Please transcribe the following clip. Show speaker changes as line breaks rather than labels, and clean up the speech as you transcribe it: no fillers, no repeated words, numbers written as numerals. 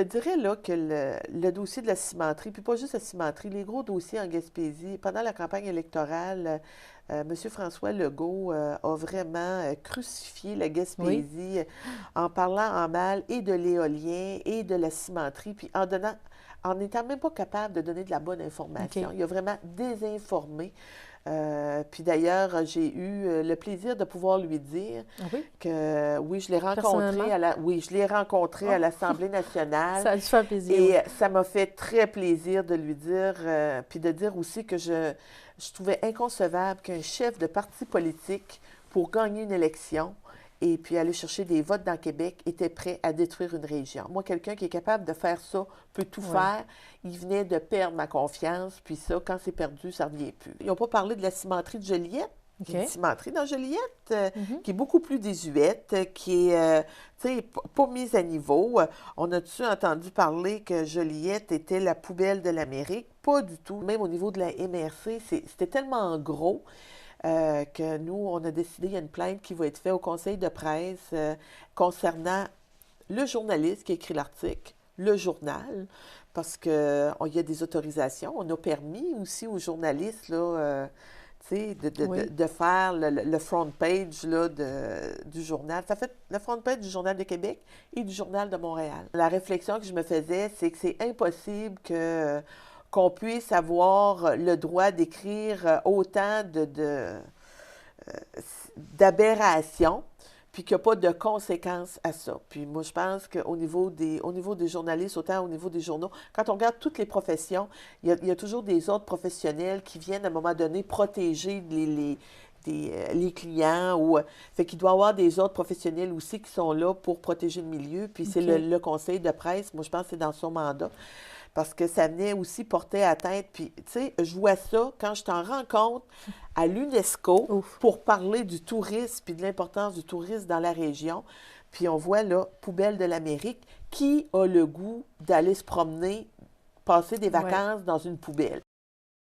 te dirais là que le dossier de la cimenterie, puis pas juste la cimenterie, les gros dossiers en Gaspésie, pendant la campagne électorale, M. François Legault a vraiment crucifié la
Oui.
Gaspésie en parlant en mal et de l'éolien et de la cimenterie, puis en n'étant même pas capable de donner de la bonne information.
OK.
Il a vraiment désinformé. Puis d'ailleurs, j'ai eu le plaisir de pouvoir lui dire
Ah oui?
que oui,
Personnellement?
je l'ai rencontré à
Oh,
l'Assemblée nationale
ça a dû faire plaisir,
et
oui.
ça m'a fait très plaisir de lui dire, puis de dire aussi que je trouvais inconcevable qu'un chef de parti politique, pour gagner une élection et puis aller chercher des votes dans Québec, était prêt à détruire une région. Moi, quelqu'un qui est capable de faire ça peut tout
Oui.
faire. Il venait de perdre ma confiance, puis ça, quand c'est perdu, ça ne revient plus. Ils n'ont pas parlé de la cimenterie de Joliette. Il y a une
OK.
cimenterie dans Joliette
Mhm.
qui est beaucoup plus désuète, qui est, tu sais, pas mise à niveau. On a-tu entendu parler que Joliette était la poubelle de l'Amérique? Pas du tout. Même au niveau de la MRC, c'était tellement gros que nous, on a décidé, il y a une plainte qui va être faite au conseil de presse concernant le journaliste qui a écrit l'article, le journal, parce qu'il y a des autorisations. On a permis aussi aux journalistes là, tu sais,
Oui.
de faire le front page là, du journal. Ça fait le front page du Journal de Québec et du Journal de Montréal. La réflexion que je me faisais, c'est que c'est impossible qu'on puisse avoir le droit d'écrire autant d'aberrations, puis qu'il n'y a pas de conséquences à ça. Puis moi, je pense au niveau des journalistes, autant au niveau des journaux, quand on regarde toutes les professions, il y a toujours des autres professionnels qui viennent à un moment donné protéger les clients. Fait qu'il doit y avoir des autres professionnels aussi qui sont là pour protéger le milieu. Puis c'est
OK.
le conseil de presse, moi je pense que c'est dans son mandat parce que ça venait aussi porter atteinte. Puis, tu sais, je vois ça quand je t'en rencontre à l'UNESCO
Ouf.
pour parler du tourisme puis de l'importance du tourisme dans la région. Puis on voit là, poubelle de l'Amérique, qui a le goût d'aller se promener, passer des
Ouais.
vacances dans une poubelle?